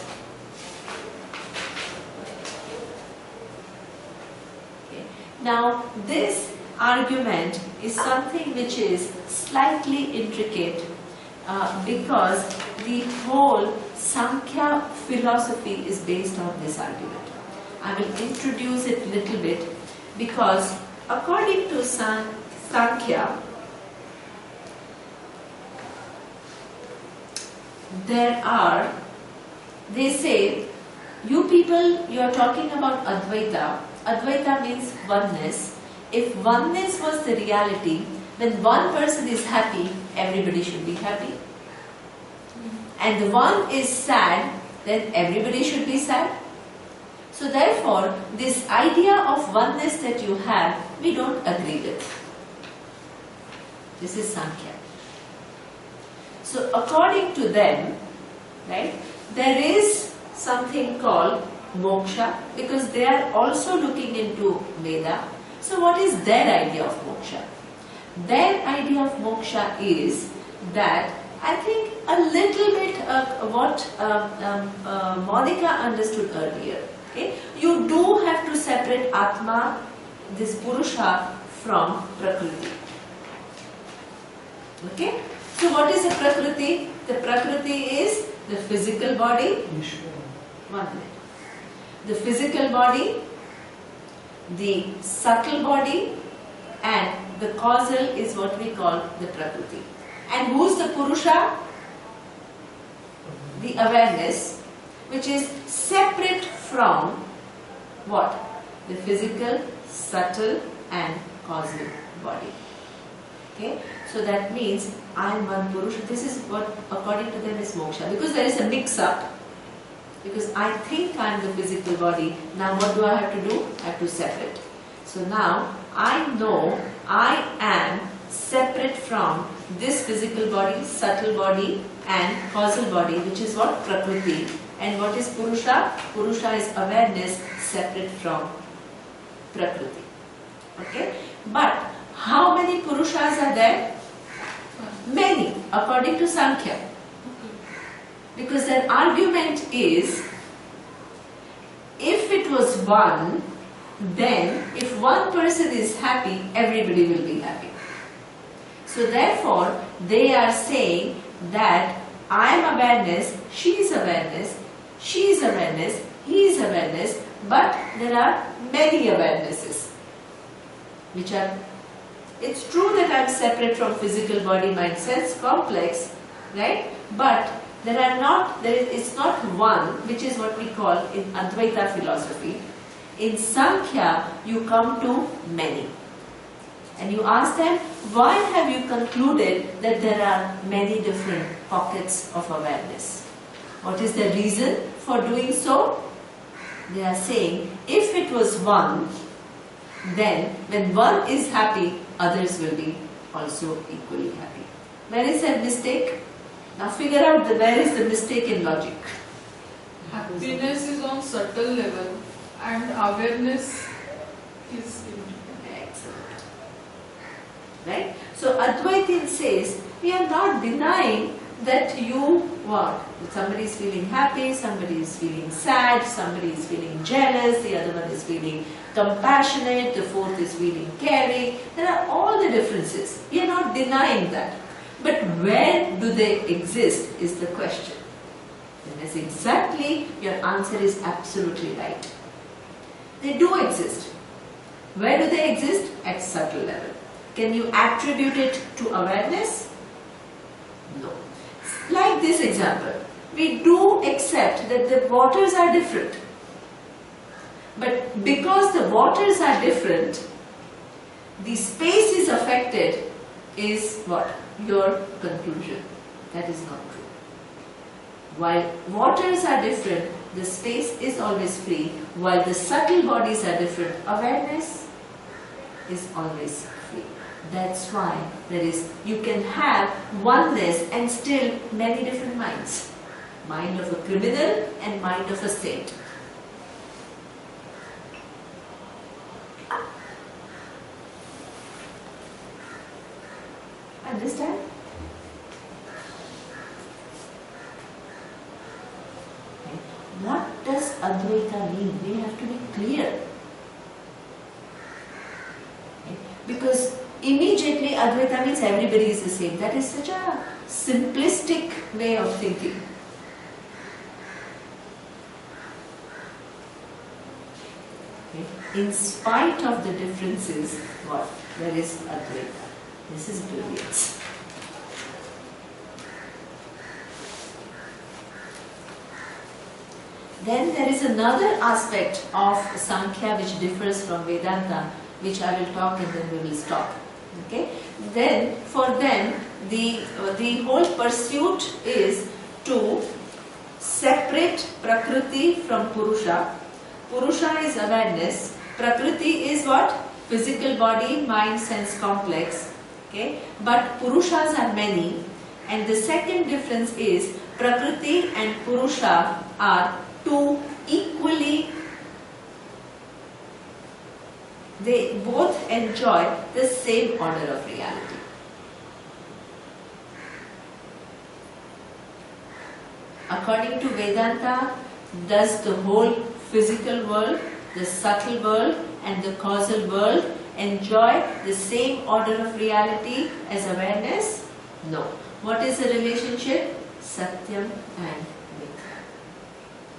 Now, this argument is something which is slightly intricate because the whole Sankhya philosophy is based on this argument. I will introduce it little bit because according to Sankhya, they say, you people, you are talking about Advaita. Advaita means oneness. If oneness was the reality, when one person is happy, everybody should be happy. And the one is sad, then everybody should be sad. So therefore, this idea of oneness that you have, we don't agree with. This is Sankhya. So according to them, right, there is something called moksha, because they are also looking into Veda. So what is their idea of moksha? Their idea of moksha is that, I think a little bit of what Monica understood earlier. Okay? You do have to separate Atma, this Purusha, from Prakriti. Okay? So what is the Prakriti? The Prakriti is the physical body. One minute. The physical body, the subtle body, and the causal is what we call the Prakriti. And who's the Purusha? The awareness, which is separate from what? The physical, subtle and causal body. Okay? So that means I am one Purusha. This is what according to them is moksha. Because there is a mix-up. Because I think I am the physical body. Now what do I have to do? I have to separate. So now I know I am separate from this physical body, subtle body and causal body, which is what? Prakriti. And what is Purusha? Purusha is awareness separate from Prakriti. Okay? But how many Purushas are there? Many, according to Sankhya. Because their argument is, if it was one, then if one person is happy, everybody will be happy. So therefore, they are saying that I am awareness, she is awareness, she is awareness, he is awareness, but there are many awarenesses. Which are, it's true that I am separate from physical body, mind, sense complex, right? But it's not one, which is what we call in Advaita philosophy. In Sankhya, you come to many. And you ask them, why have you concluded that there are many different pockets of awareness? What is the reason for doing so? They are saying, if it was one, then when one is happy, others will be also equally happy. Where is that mistake? Now figure out where is the mistake in logic. Happiness is on subtle level and awareness is Excellent. Right? So Advaitin says, we are not denying that you what? Somebody is feeling happy, somebody is feeling sad, somebody is feeling jealous, the other one is feeling compassionate, the fourth is feeling caring. There are all the differences. We are not denying that. But where do they exist is the question. And that's exactly, your answer is absolutely right. They do exist. Where do they exist? At subtle level. Can you attribute it to awareness? No. Like this example, we do accept that the waters are different. But because the waters are different, the space is affected is what? Your conclusion. That is not true. While waters are different, the space is always free. While the subtle bodies are different, awareness is always free. That's why you can have oneness and still many different minds. Mind of a criminal and mind of a saint. Understand? What does Advaita mean? We have to be clear. Because immediately Advaita means everybody is the same. That is such a simplistic way of thinking. Okay. In spite of the differences, what? There is Advaita. This is brilliance. Then there is another aspect of Sankhya which differs from Vedanta, which I will talk and then we will stop. Okay? Then for them the whole pursuit is to separate Prakriti from Purusha. Purusha is awareness. Prakriti is what? Physical body, mind, sense complex. Okay? But Purushas are many. And the second difference is Prakriti and Purusha are two equally, they both enjoy the same order of reality. According to Vedanta, does the whole physical world, the subtle world and the causal world enjoy the same order of reality as awareness? No. What is the relationship? Satyam and Mithya.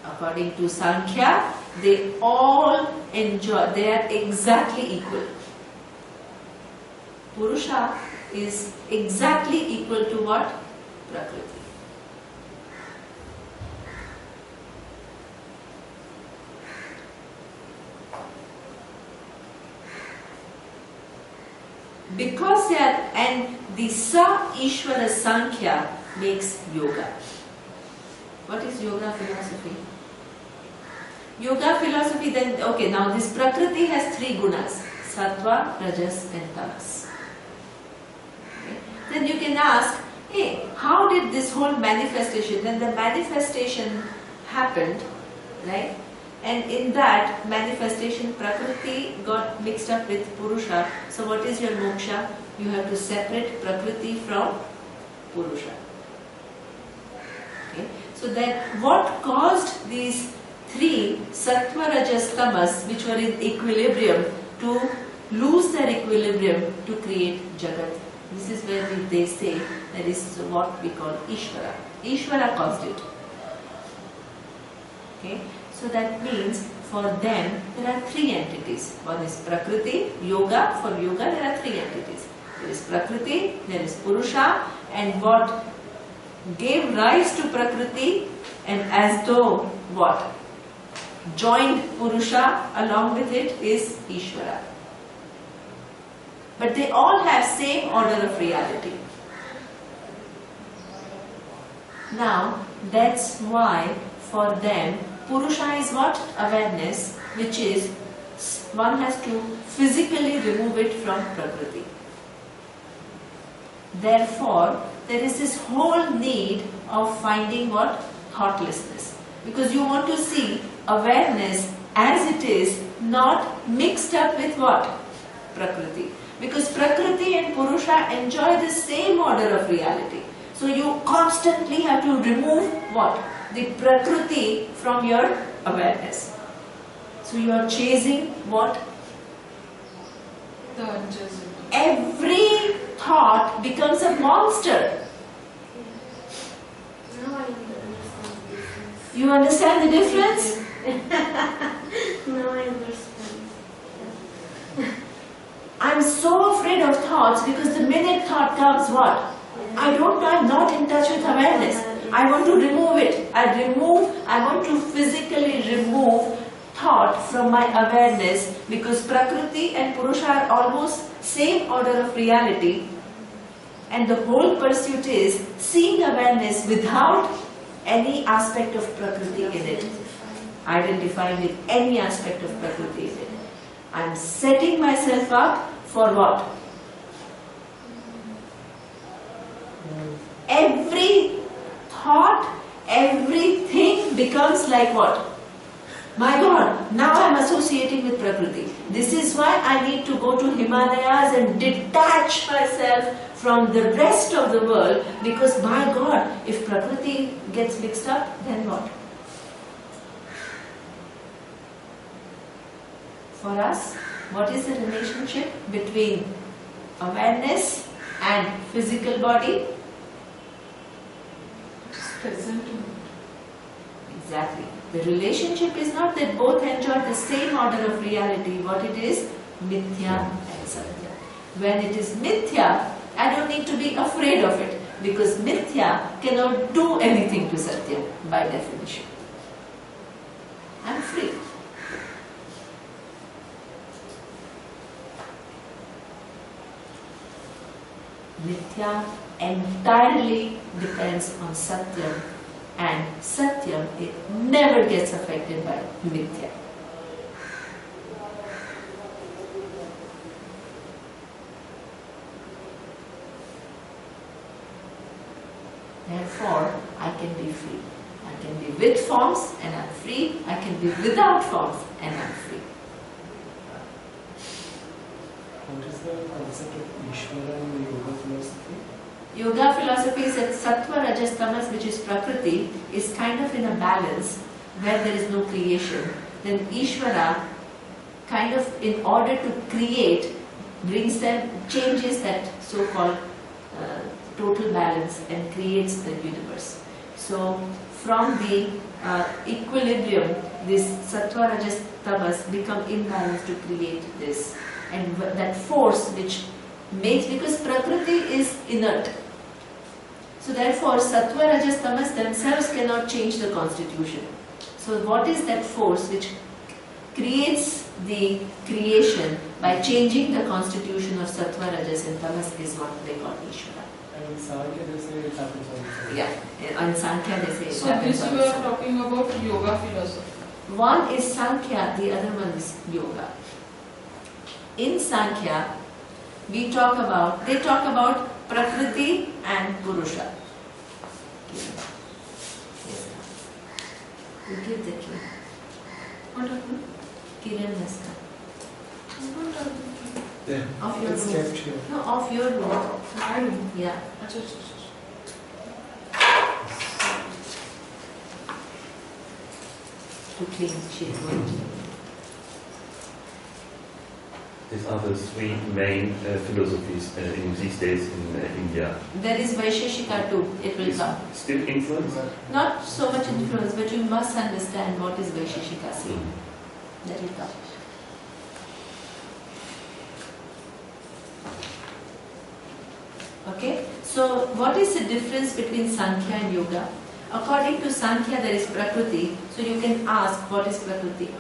According to Sankhya, they all enjoy, they are exactly equal. Purusha is exactly equal to what? Prakriti. Because they are, and the Sa Ishvara Sankhya makes yoga. What is yoga philosophy? Yoga philosophy then, okay, now this Prakriti has three gunas, Sattva, Rajas and Tamas. Okay. Then you can ask, hey, how did this whole manifestation, then the manifestation happened, right? And in that manifestation, Prakriti got mixed up with Purusha. So what is your moksha? You have to separate Prakriti from Purusha. Okay. So then what caused these three Sattva, Rajas, Tamas, which were in equilibrium, to lose their equilibrium to create Jagat? This is where they say that is what we call Ishvara. Ishvara caused it. Okay. So that means for them there are three entities. One is Prakriti, Yoga. For Yoga there are three entities. There is Prakriti, there is Purusha, and what gave rise to Prakriti and as though what joined Purusha along with it is Ishvara. But they all have same order of reality. Now that's why for them Purusha is what? Awareness, which is one has to physically remove it from Prakriti. Therefore, there is this whole need of finding what? Thoughtlessness. Because you want to see awareness as it is, not mixed up with what? Prakriti. Because Prakriti and Purusha enjoy the same order of reality. So you constantly have to remove what? The Prakriti from your awareness. So you are chasing what? The unchasable. Every thought becomes a monster. Now I understand the difference. You understand the difference? Now I understand. I'm so afraid of thoughts because the minute thought comes, what? I don't know, I'm not in touch with awareness. I want to remove it. I want to physically remove thought from my awareness because Prakriti and Purusha are almost same order of reality. And the whole pursuit is seeing awareness without any aspect of Prakriti in it. Identifying with any aspect of Prakriti in it. I'm setting myself up for what? Every thought, everything becomes like what? My God, now I am associating with Prakriti. This is why I need to go to Himalayas and detach myself from the rest of the world because my God, if Prakriti gets mixed up, then what? For us, what is the relationship between awareness and physical body? It's present in Exactly. The relationship is not that both enjoy the same order of reality. What it is? Mithya and Satya. When it is Mithya, I don't need to be afraid of it, because Mithya cannot do anything to Satya by definition. I'm free. Mithya entirely depends on Satyam, and Satyam, it never gets affected by Mithya. Therefore, I can be free. I can be with forms and I'm free. I can be without forms and I'm free. What is the concept of Ishvara in yoga philosophy? Yoga philosophy is that Sattva, Rajas, Tamas, which is Prakriti, is kind of in a balance where there is no creation. Then Ishvara, kind of in order to create, brings them, changes that so-called total balance and creates the universe. So from the equilibrium, this Sattva, Rajas, Tamas become imbalanced to create this. And that force which makes, because Prakriti is inert. So therefore Sattva, Rajas, Tamas themselves cannot change the constitution. So what is that force which creates the creation by changing the constitution of Sattva, Rajas and Tamas is what they call Ishvara. And in Sankhya they say it happens on its own. Yeah, on Sankhya they say it So happens this on we its are own. talking about yoga philosophy. One is Sankhya, the other one is Yoga. In Sankhya, they talk about Prakriti and Purusha. Yes. You give the key. What happened? Kiran has come. What are the Yeah. Of your It's room. kept here. No, of your room. My room. Yeah. Acha, acha, acha. To clean. She is going to. These are the three main philosophies in these days in India. There is Vaisheshika too. It will Is come. still influence? Not so much influence, but you must understand what is Vaisheshika saying. That will come. Okay, so what is the difference between Sankhya and Yoga? According to Sankhya, there is Prakriti. So you can ask, what is Prakriti?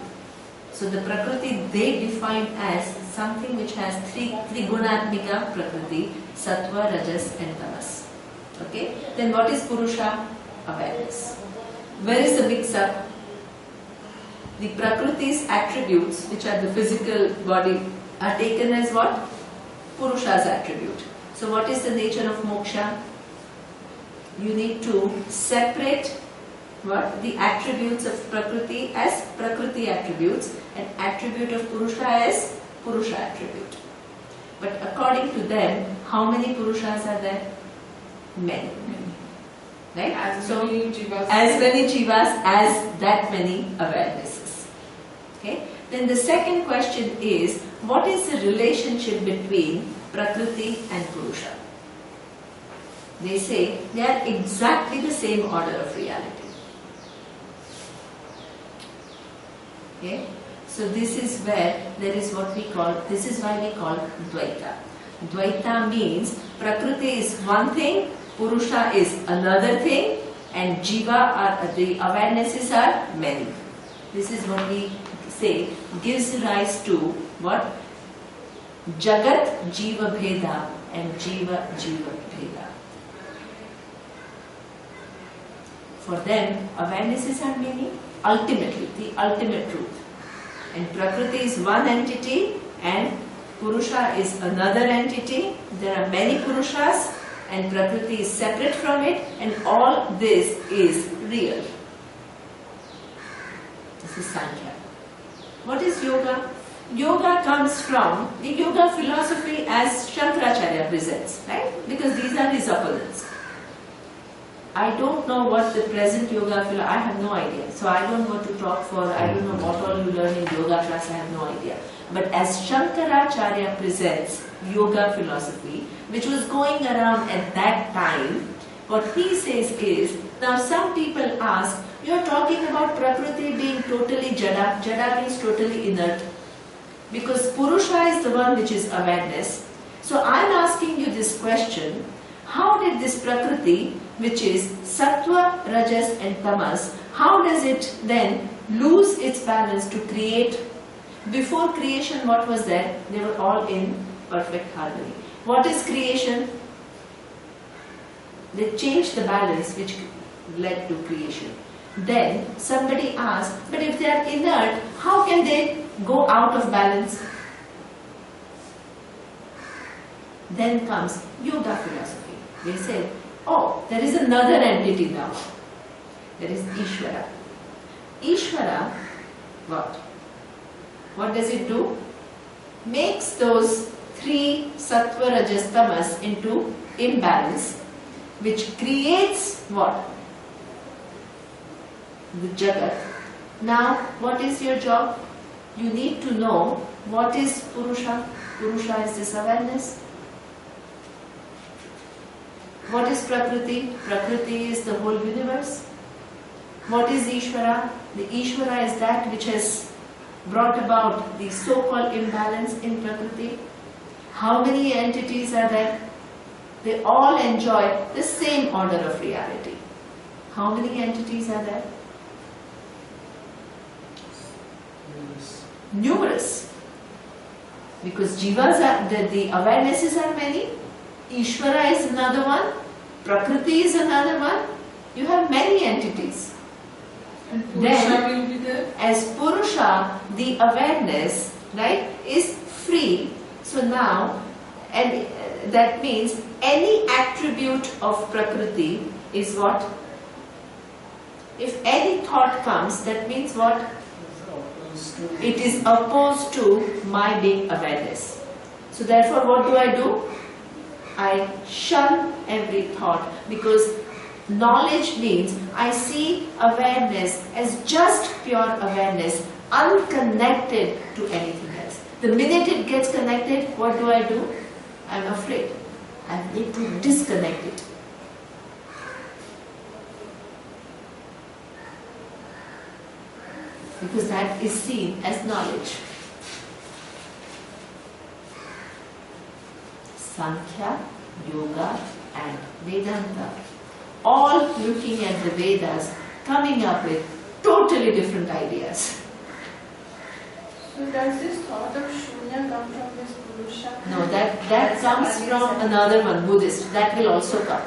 So the Prakriti they define as something which has three Gunatmika Prakriti, Sattva, Rajas and Tamas. Okay, then what is Purusha? Awareness. Where is the mix-up? The Prakriti's attributes, which are the physical body, are taken as what? Purusha's attribute. So what is the nature of moksha? You need to separate what? The attributes of Prakriti as Prakriti attributes and attribute of Purusha as Purusha attribute. But according to them, how many Purushas are there? Many. Right? As So many jivas. as many jivas as that many awarenesses. Okay? Then the second question is, what is the relationship between Prakriti and Purusha? They say they are exactly the same order of reality. Okay? So this is where there is what we call, this is why we call Dvaita. Dvaita means Prakriti is one thing, Purusha is another thing, and Jiva are, the awarenesses are many. This is what we say gives rise to what? Jagat Jiva Bheda and Jiva Jiva Bheda. For them, awarenesses are many, ultimately, the ultimate truth. And Prakriti is one entity and Purusha is another entity. There are many Purushas and Prakriti is separate from it, and all this is real. This is Sankhya. What is Yoga? Yoga comes from the Yoga philosophy as Shankaracharya presents, right? Because these are his opponents. I don't know what the present Yoga philosophy, I have no idea. So I don't want to talk for, I don't know what all you learn in Yoga class, I have no idea. But as Shankaracharya presents yoga philosophy, which was going around at that time, what he says is, now some people ask, you are talking about Prakriti being totally jada. Jada means totally inert. Because Purusha is the one which is awareness. So I am asking you this question, how did this Prakriti, which is Sattva, Rajas and Tamas, how does it then lose its balance to create? Before creation, what was there? They were all in perfect harmony. What is creation? They changed the balance which led to creation. Then somebody asked, but if they are inert, how can they go out of balance? Then comes yoga philosophy. They said, oh, there is another entity now. There is Ishvara. Ishvara, what? What does it do? Makes those three sattva, rajas, tamas into imbalance, which creates what? The Jagat. Now, what is your job? You need to know what is Purusha. Purusha is this awareness. What is Prakriti? Prakriti is the whole universe. What is Ishvara? The Ishvara is that which has brought about the so-called imbalance in Prakriti. How many entities are there? They all enjoy the same order of reality. How many entities are there? Numerous. Because jivas are, the awarenesses are many. Ishvara is another one. Prakriti is another one. You have many entities. And Purusha Then, will be there. as Purusha, the awareness, right, is free. So now, and that means any attribute of Prakriti is what? If any thought comes, that means what? It is opposed to my being awareness. So therefore, what do? I shun every thought, because knowledge means I see awareness as just pure awareness, unconnected to anything else. The minute it gets connected, what do? I'm afraid. I need to disconnect it. Because that is seen as knowledge. Sankhya, Yoga and Vedanta, all looking at the Vedas, coming up with totally different ideas. So does this thought of Shunya come from this Purusha? No, that comes from another one, Buddhist. That will also come.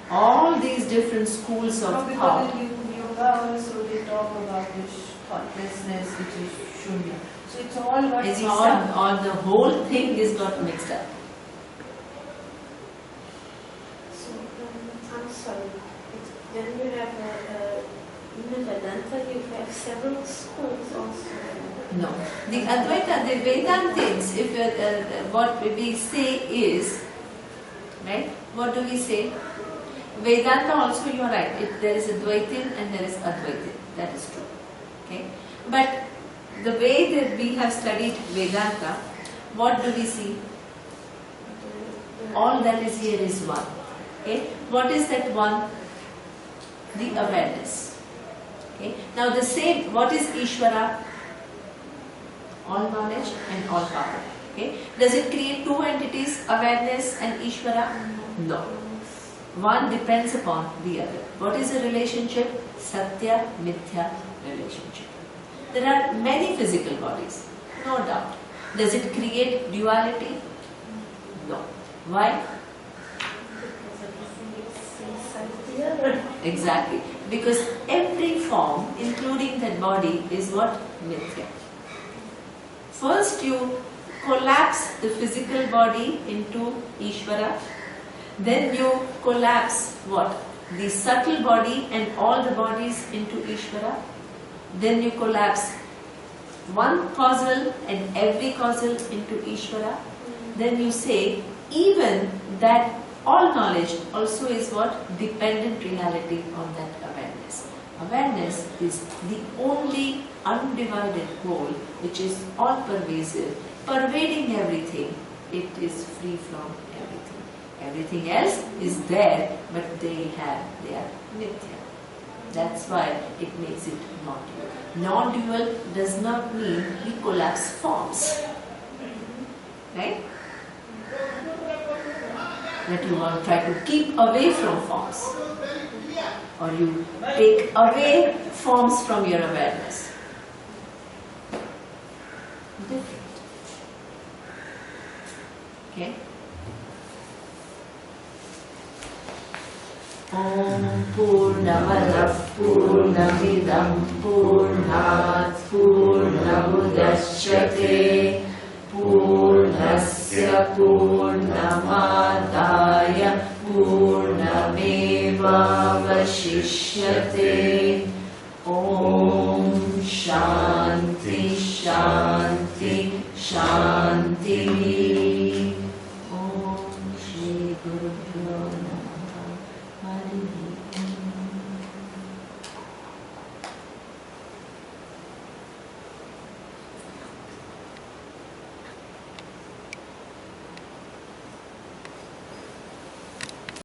All these different schools of No, because thought. in yoga also they talk about this thoughtlessness, which is Shunya. So it's all got It's mixed up. all the whole thing is got mixed up. So, I'm sorry. When you have in Vedanta, you have several schools also. No. The Advaita, the Vedantins, if what we say is, right, what do we say? Vedanta also, you are right, there is Advaitin and there is Advaitin, that is true. Okay? But the way that we have studied Vedanta, what do we see? All that is here is one. Okay? What is that one? The awareness. Okay? Now the same, what is Ishvara? All knowledge and all power. Okay? Does it create two entities, awareness and Ishvara? No. One depends upon the other. What is the relationship? Satya, Mithya relationship. There are many physical bodies, no doubt. Does it create duality? No. Why? Because everything is inside the other. Exactly. Because every form, including that body, is what? Mithya. First you collapse the physical body into Ishvara. Then you collapse what? The subtle body and all the bodies into Ishvara. Then you collapse one causal and every causal into Ishvara. Then you say even that all knowledge also is what? Dependent reality on that awareness. Awareness is the only undivided whole which is all pervasive, pervading everything. it is free from everything. Everything else is there, but they are mithya. That's why it makes it not dual. Non-dual does not mean we collapse forms. Right? That you want to try to keep away from forms. Or you take away forms from your awareness. Different. Okay? Om Purnamada Purnamidam Purnat Purnamudachyate Purnasya Purnamadaya Purnameva Vashishyate. Om Shanti Shanti Shanti.